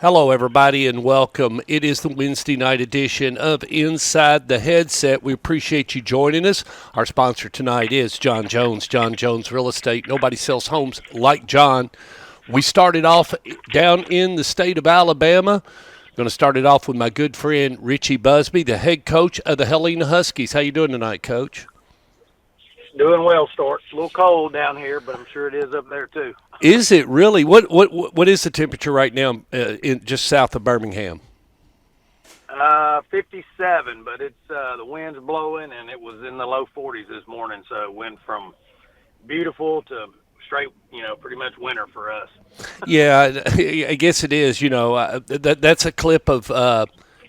Hello, everybody, and welcome. It is the Wednesday night edition of Inside the Headset. We appreciate you joining us. Our sponsor tonight is John Jones, John Jones Real Estate. Nobody sells homes like John. We started off down in the state of Alabama. Going to start it off with my good friend Richie Busby, the head coach of the Helena Huskies. How you doing tonight, Coach? Doing well, Stork. A little cold down here, but I'm sure it is up there too. Is it really? What is the temperature right now in just south of Birmingham? 57, but it's the wind's blowing, and it was in the low 40s this morning, so it went from beautiful to straight, pretty much winter for us. Yeah, I guess it is. That's a clip of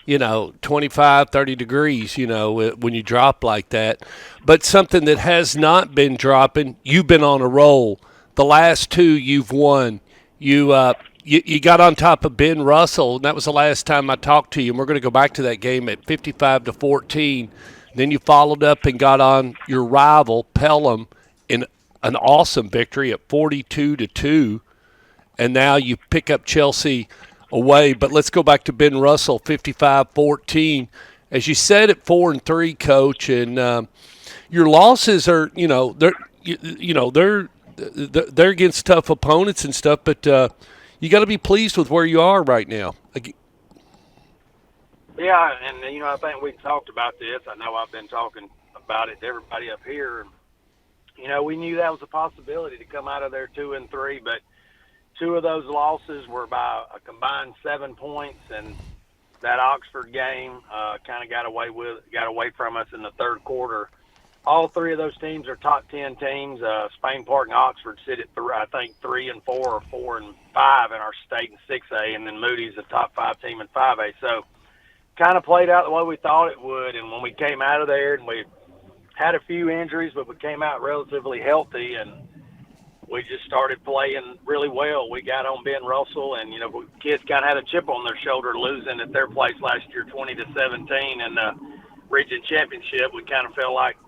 25, 30 degrees. When you drop like that, but something that has not been dropping. You've been on a roll. The last two you've won. You got on top of Ben Russell, and that was the last time I talked to you. And we're going to go back to that game at 55-14. Then you followed up and got on your rival Pelham in an awesome victory at 42-2. And now you pick up Chelsea away. But let's go back to Ben Russell, 55-14. As you said, at 4-3, Coach, and your losses are, they're against tough opponents and stuff, but you got to be pleased with where you are right now. Yeah, and I think we talked about this. I know I've been talking about it to everybody up here. We knew that was a possibility to come out of there 2-3, but two of those losses were by a combined 7 points, and that Oxford game kind of got away from us in the third quarter. All three of those teams are top 10 teams. Spain Park and Oxford sit at, I think, 3-4 or 4-5 in our state in 6A, and then Moody's a top 5 team in 5A. So kind of played out the way we thought it would. And when we came out of there, and we had a few injuries, but we came out relatively healthy, and we just started playing really well. We got on Ben Russell, and kids kind of had a chip on their shoulder losing at their place last year, 20-17 in the region championship. We kind of felt like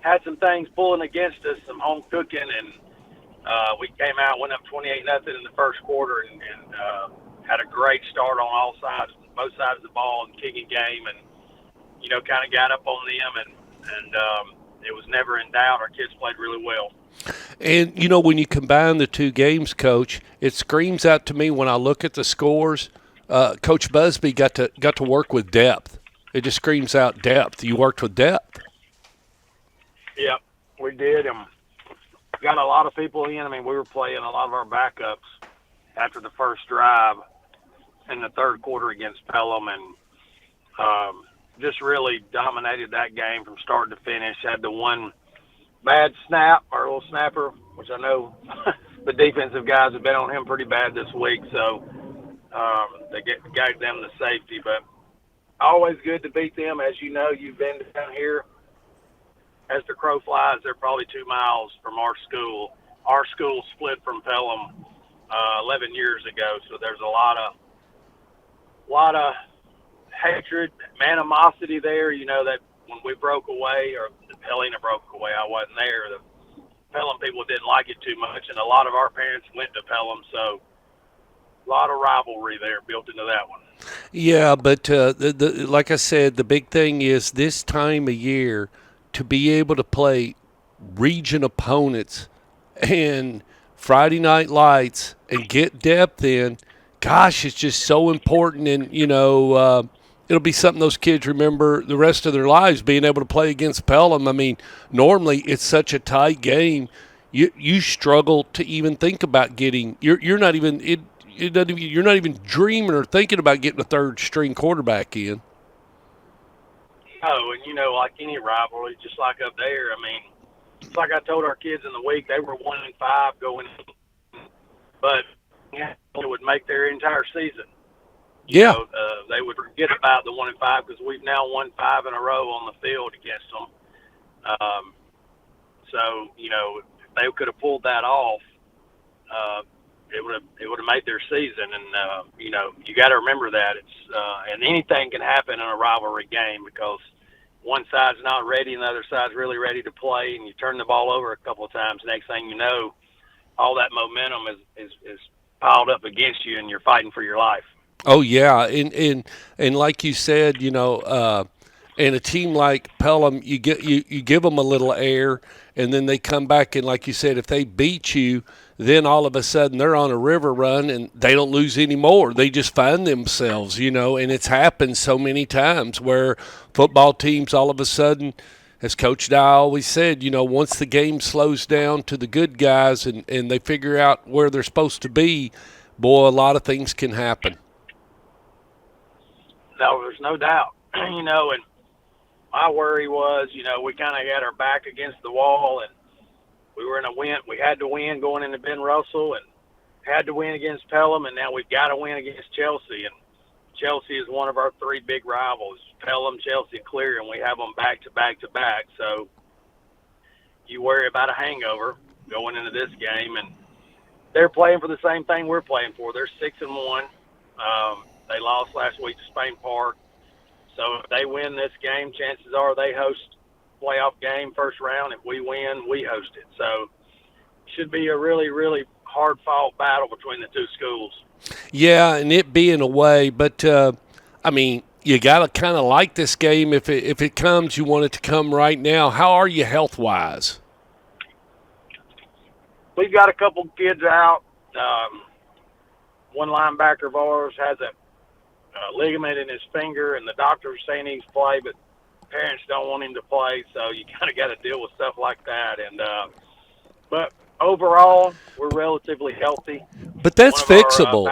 had some things pulling against us, some home cooking, and we came out, went up 28-0 in the first quarter, and had a great start on all sides, both sides of the ball, and kicking game, and kind of got up on them, and it was never in doubt. Our kids played really well. And when you combine the two games, Coach, it screams out to me when I look at the scores. Coach Busby got to work with depth. It just screams out depth. You worked with depth. Yep, we did. Got a lot of people in. I mean, we were playing a lot of our backups after the first drive in the third quarter against Pelham, and just really dominated that game from start to finish. Had the one bad snap, our little snapper, which I know the defensive guys have been on him pretty bad this week, so they gave them the safety. But always good to beat them. As you know, you've been down here. As the crow flies, they're probably 2 miles from our school. Our school split from Pelham 11 years ago, so there's a lot of hatred, animosity there. That when we broke away, or the Helena broke away, I wasn't there. The Pelham people didn't like it too much, and a lot of our parents went to Pelham, so a lot of rivalry there built into that one. Yeah, but like I said, the big thing is this time of year to be able to play region opponents and Friday night lights and get depth in. Gosh, it's just so important, and it'll be something those kids remember the rest of their lives, being able to play against Pelham. I mean, normally it's such a tight game. You struggle to even think about getting. You're not even you're not even dreaming or thinking about getting a third string quarterback in. Oh, and like any rivalry, just like up there, I mean, it's like I told our kids in the week, they were 1-5 going in, but it would make their entire season. Yeah. They would forget about the 1-5 because we've now won 5 in a row on the field against them. So if they could have pulled that off, it would have made their season. And you got to remember that and anything can happen in a rivalry game because one side's not ready and the other side's really ready to play, and you turn the ball over a couple of times. Next thing you know, all that momentum is piled up against you, and you're fighting for your life. Oh yeah, and like you said, and a team like Pelham, you give them a little air, and then they come back and like you said, if they beat you, then all of a sudden they're on a river run and they don't lose anymore. They just find themselves, and it's happened so many times where football teams all of a sudden, as Coach Dye always said, once the game slows down to the good guys and they figure out where they're supposed to be, boy, a lot of things can happen. No, there's no doubt. And my worry was, we kind of had our back against the wall, and we were in a win. We had to win going into Ben Russell, and had to win against Pelham, and now we've got to win against Chelsea. And Chelsea is one of our three big rivals: Pelham, Chelsea, Clear, and we have them back to back to back. So you worry about a hangover going into this game, and they're playing for the same thing we're playing for. They're 6-1. They lost last week to Spain Park. So if they win this game, chances are they host playoff game first round. If we win, we host it. So it should be a really, really hard-fought battle between the two schools. Yeah, and it being away, but I mean, you got to kind of like this game. If it comes, you want it to come right now. How are you health-wise? We've got a couple kids out. One linebacker of ours has a ligament in his finger, and the doctor's saying he's play, but parents don't want him to play, so you kind of got to deal with stuff like that. And but overall, we're relatively healtty. But that's fixable.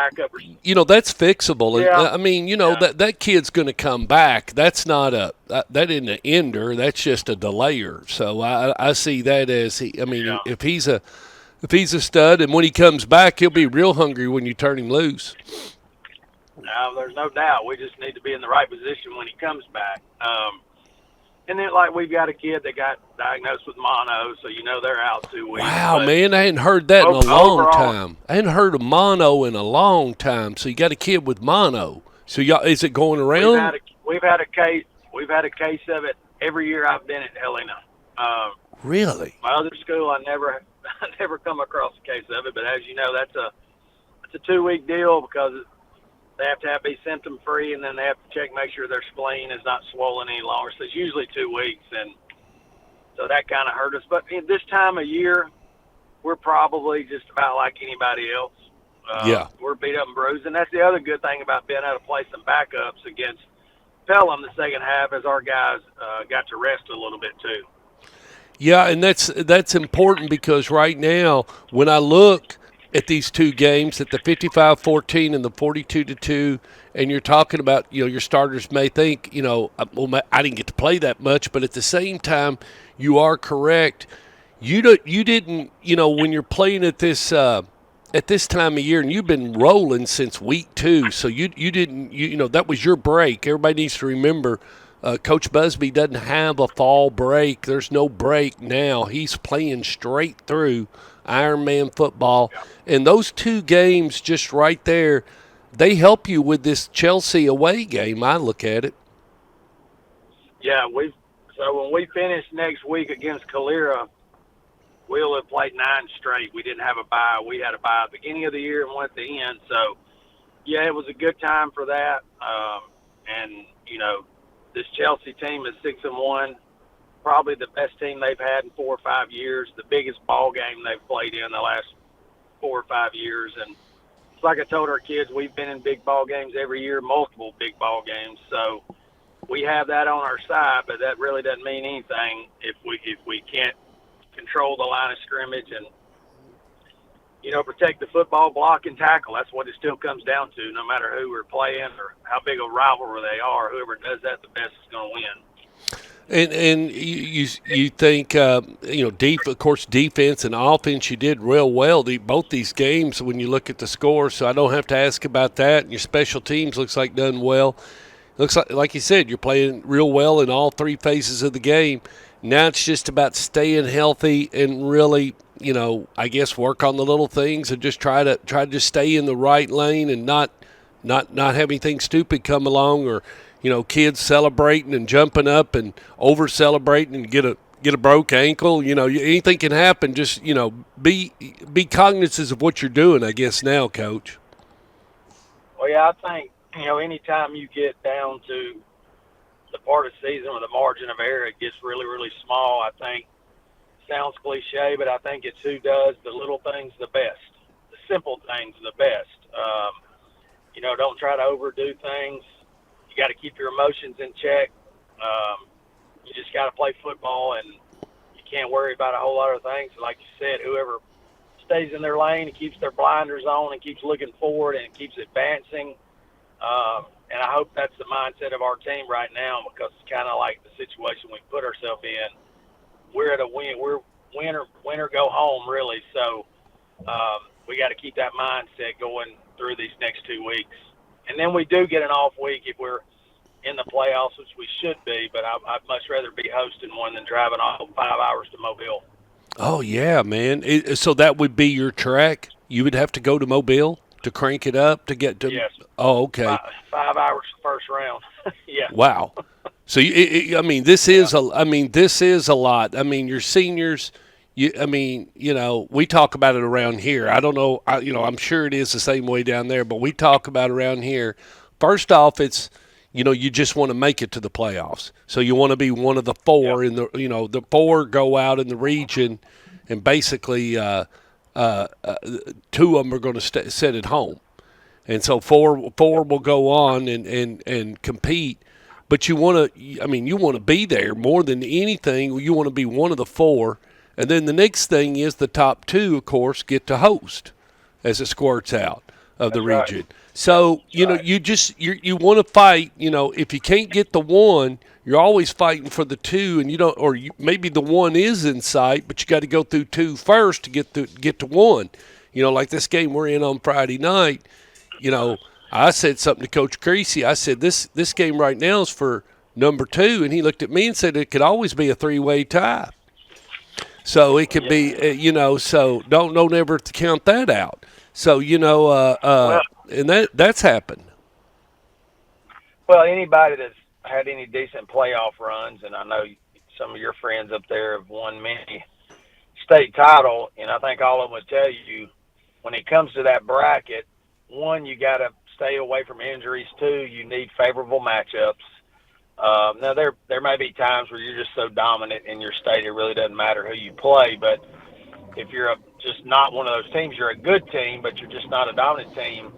That's fixable. Yeah. I mean, that kid's going to come back. That's not that isn't an ender. That's just a delayer. So I see that as if he's a stud, and when he comes back, he'll be real hungry when you turn him loose. No, there's no doubt. We just need to be in the right position when he comes back. And then, like, we've got a kid that got diagnosed with mono, so they're out 2 weeks. Wow, man, I hadn't heard that in a long time. I hadn't heard of mono in a long time. So you got a kid with mono. So is it going around? We've had a case of it every year I've been at Helena. Really? My other school, I never come across a case of it, but as you know, that's a 2-week deal because they have to be symptom free, and then they have to make sure their spleen is not swollen any longer. So it's usually 2 weeks, and so that kind of hurt us. But at this time of year, we're probably just about like anybody else. We're beat up and bruised, and that's the other good thing about being able to play some backups against Pelham the second half, as our guys got to rest a little bit too. Yeah, and that's important because right now, when I look at these two games, at the 55-14 and the 42-2, and you're talking about, your starters may think, I didn't get to play that much, but at the same time, you are correct. You didn't, when you're playing at this time of year, and you've been rolling since week 2, so you didn't, that was your break. Everybody needs to remember. Coach Busby doesn't have a fall break. There's no break now. He's playing straight through Ironman football. And those two games just right there, they help you with this Chelsea away game. I look at it. Yeah, so when we finish next week against Calera, we'll have played 9 straight. We didn't have a bye. We had a bye at the beginning of the year and one at the end. So, yeah, it was a good time for that. And, this Chelsea team is 6-1, probably the best team they've had in 4 or 5 years, the biggest ball game they've played in the last 4 or 5 years. And it's like I told our kids, we've been in big ball games every year, multiple big ball games. So we have that on our side, but that really doesn't mean anything if we can't control the line of scrimmage and, protect the football, block, and tackle. That's what it still comes down to, no matter who we're playing or how big a rivalry they are. Whoever does that the best is going to win. And you think, of course, defense and offense, you did real well both these games when you look at the score, so I don't have to ask about that. And your special teams looks like done well. Looks like you said, you're playing real well in all 3 phases of the game. Now it's just about staying healthy and really, I guess work on the little things and just try to just stay in the right lane and not have anything stupid come along or, kids celebrating and jumping up and over celebrating and get a broke ankle. Anything can happen. Just, be cognizant of what you're doing, I guess now, Coach. Well, yeah, I think anytime you get down to the part of the season where the margin of error it gets really, really small, I think sounds cliche, but I think it's who does the little things the best, the simple things the best. Don't try to overdo things. You got to keep your emotions in check. You just got to play football, and you can't worry about a whole lot of things. Like you said, whoever stays in their lane and keeps their blinders on and keeps looking forward and keeps advancing. And I hope that's the mindset of our team right now, because it's kind of like the situation we put ourselves in. We're at a win. We're win or go home, really. So we got to keep that mindset going through these next 2 weeks. And then we do get an off week if we're in the playoffs, which we should be. But I'd much rather be hosting one than driving all 5 hours to Mobile. Oh yeah, man. So that would be your track. You would have to go to Mobile to crank it up to get to. Yes. Oh, okay. 5 hours first round. Yeah. Wow. So I mean, this is a. I mean, this is a lot. I mean, your seniors. We talk about it around here. I don't know. I'm sure it is the same way down there, but we talk about around here. First off, it's you just want to make it to the playoffs. So you want to be one of the four in the. The four go out in the region, and basically, 2 of them are going to sit at home, and so four will go on and compete. But you want to. You want to be there more than anything. You want to be one of the four. And then the next thing is the top 2, of course, get to host as it squirts out of the region. Right. So, you want to fight. If you can't get the 1, you're always fighting for the 2, and maybe the 1 is in sight, but you got to go through 2 first to get to 1. Like this game we're in on Friday night, I said something to Coach Creasy. I said, this game right now is for number 2, and he looked at me and said it could always be a 3-way tie. So it could be, so don't ever count that out. So, and that's happened. Well, anybody that's had any decent playoff runs, and I know some of your friends up there have won many state title, and I think all of them would tell you when it comes to that bracket, 1, you got to stay away from injuries. 2, you need favorable matchups. Now, there may be times where you're just so dominant in your state it really doesn't matter who you play. But if you're just not one of those teams, you're a good team, but you're just not a dominant team.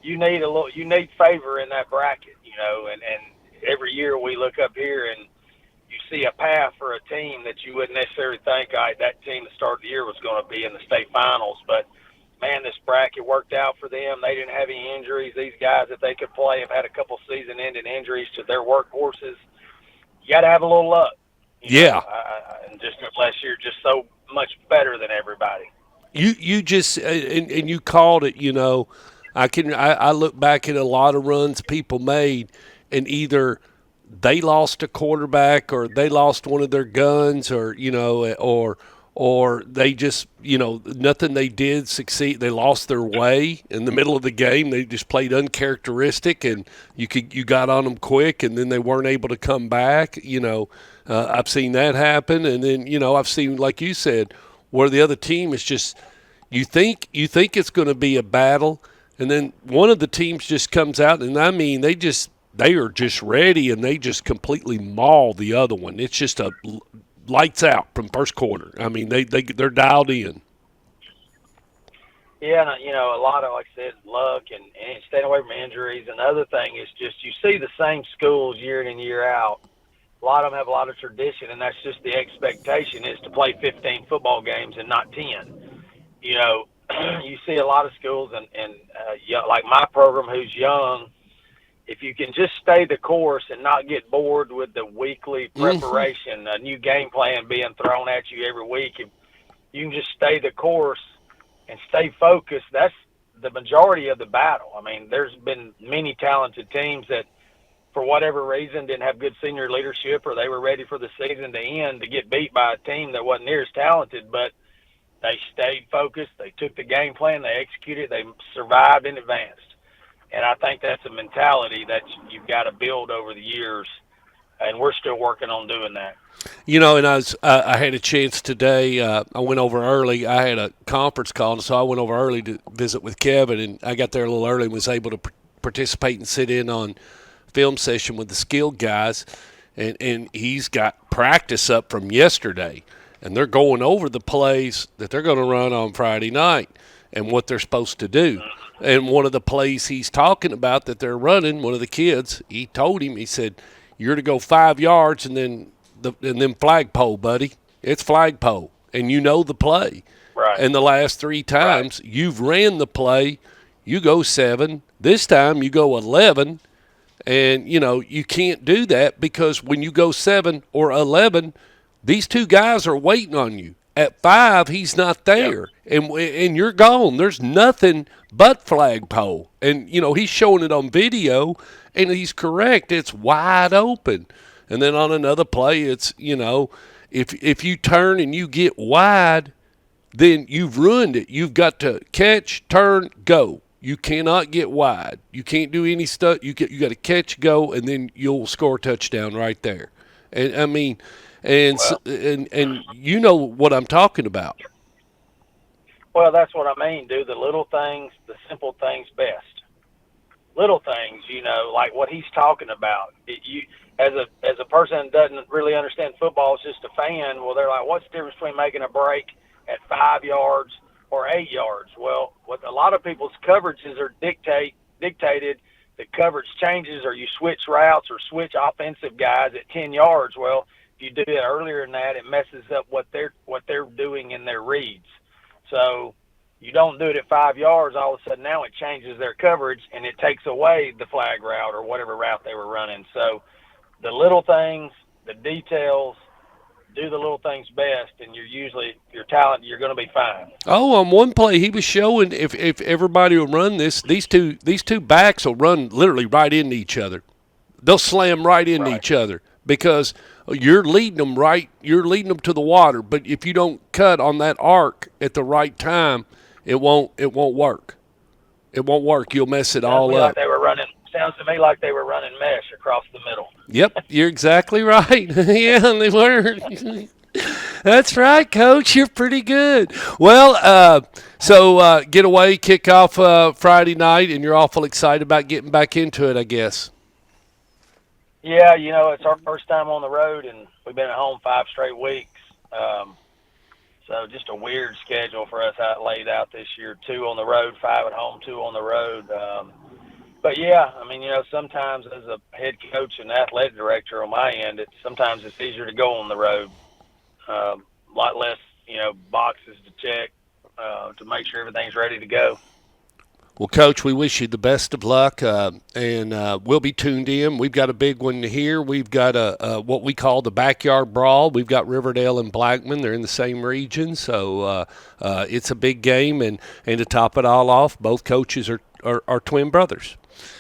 You need favor in that bracket, And every year we look up here and you see a path for a team that you wouldn't necessarily think, all right, that team that started the year was going to be in the state finals. But man, this bracket worked out for them. They didn't have any injuries. These guys that they could play have had a couple season-ending injuries to their workhorses. You got to have a little luck. And just unless you're just so much better than everybody. You just and you called it. I look back at a lot of runs people made, and either they lost a quarterback or they lost one of their guns, or they just, nothing they did succeed. They lost their way in the middle of the game. They just played uncharacteristic, and you got on them quick, and then they weren't able to come back. I've seen that happen, and then I've seen, like you said, where the other team is just you think it's going to be a battle, and then one of the teams just comes out, and they are just ready, and they just completely maul the other one. It's just a lights out from first quarter. They're dialed in. Yeah, a lot of, like I said, luck and staying away from injuries. And the other thing is just you see the same schools year in and year out. A lot of them have a lot of tradition, and that's just the expectation is to play 15 football games and not 10. You see a lot of schools, and like my program who's young, if you can just stay the course and not get bored with the weekly preparation, a new game plan being thrown at you every week, if you can just stay the course and stay focused, that's the majority of the battle. There's been many talented teams that, for whatever reason, didn't have good senior leadership, or they were ready for the season to end to get beat by a team that wasn't near as talented, but they stayed focused, they took the game plan, they executed, they survived and advanced. And I think that's a mentality that you've got to build over the years, and we're still working on doing that. And I had a chance today. I went over early. I had a conference call, so I went over early to visit with Kevin, and I got there a little early and was able to participate and sit in on film session with the skilled guys, and he's got practice up from yesterday, and they're going over the plays that they're going to run on Friday night and what they're supposed to do. And one of the plays he's talking about that they're running, one of the kids, he told him, he said, "You're to go 5 yards and then flagpole, buddy. It's flagpole, and you know the play." Right. And the last 3 times you've ran the play, you go 7. This time you go 11. And, you can't do that because when you go 7 or 11, these 2 guys are waiting on you. At 5, he's not there, and you're gone. There's nothing but flagpole. And, he's showing it on video, and he's correct. It's wide open. And then on another play, it's, if you turn and you get wide, then you've ruined it. You've got to catch, turn, go. You cannot get wide. You can't do any stuff. You got to catch, go, and then you'll score a touchdown right there. And I mean, and you know what I'm talking about. Well, that's what I mean. Do the little things, the simple things best. Little things, like what he's talking about. As a person that doesn't really understand football, it's just a fan. Well, they're like, what's the difference between making a break at 5 yards or 8 yards? Well, what a lot of people's coverages are dictated. The coverage changes, or you switch routes or switch offensive guys at 10 yards. Well, if you do it earlier than that, it messes up what they're doing in their reads. So you don't do it at 5 yards. All of a sudden now it changes their coverage and it takes away the flag route or whatever route they were running. So the little things, the details. Do the little things best, and your talent, you're going to be fine. Oh, on one play he was showing if everybody will run these two backs will run literally right into each other. They'll slam right into each other because you're leading them right. You're leading them to the water, but if you don't cut on that arc at the right time, it won't work. It won't work. You'll mess it all up. Sounds to me like they were running mesh across the middle. Yep, you're exactly right. Yeah, they were. That's right, Coach. You're pretty good. Well, so getaway, kickoff Friday night, and you're awful excited about getting back into it, I guess. Yeah, it's our first time on the road, and we've been at home 5 straight weeks. So just a weird schedule for us how it laid out this year. 2 on the road, 5 at home, 2 on the road. But yeah, I mean, sometimes as a head coach and athletic director on my end, sometimes it's easier to go on the road. A lot less, boxes to check to make sure everything's ready to go. Well, Coach, we wish you the best of luck, and we'll be tuned in. We've got a big one here. We've got what we call the backyard brawl. We've got Riverdale and Blackman. They're in the same region, so it's a big game. And to top it all off, both coaches are twin brothers.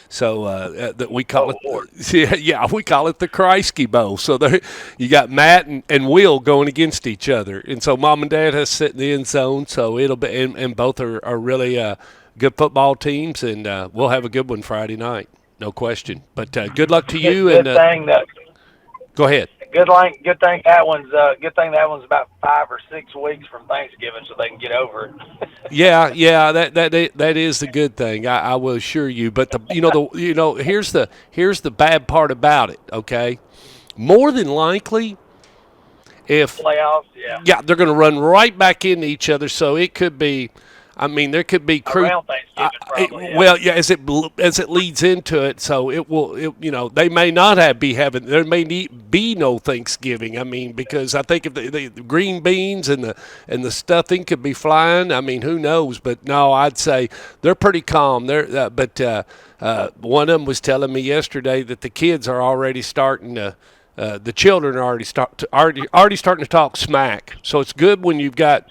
So that we call it, we call it the Kreisky Bowl. So there, you got Matt and Will going against each other, and so Mom and Dad has sit in the end zone. So it'll be, and both are really good football teams, and we'll have a good one Friday night, no question. But good luck to you. Go ahead. Good thing that one's about 5 or 6 weeks from Thanksgiving, so they can get over it. yeah, that is the good thing. I will assure you. But here's the bad part about it. Okay, more than likely, if playoffs, they're going to run right back into each other. So it could be. I mean, there could be around Thanksgiving, probably. Well, yeah, as it leads into it, so it will. They may not be having. There may be no Thanksgiving. I mean, because I think if the green beans and the stuffing could be flying. I mean, who knows? But no, I'd say they're pretty calm. But one of them was telling me yesterday that the kids are already starting to. The children are already starting to talk smack. So it's good when you've got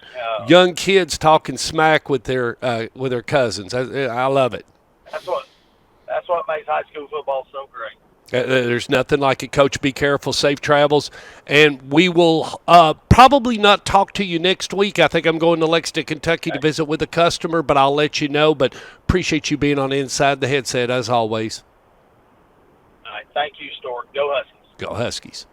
young kids talking smack with their cousins. I love it. That's what makes high school football so great. There's nothing like it, Coach. Be careful, safe travels, and we will probably not talk to you next week. I think I'm going to Lexington, Kentucky to visit with a customer, but I'll let you know. But appreciate you being on Inside the Headset as always. All right, thank you, Stork. Go Huskies. Go Huskies.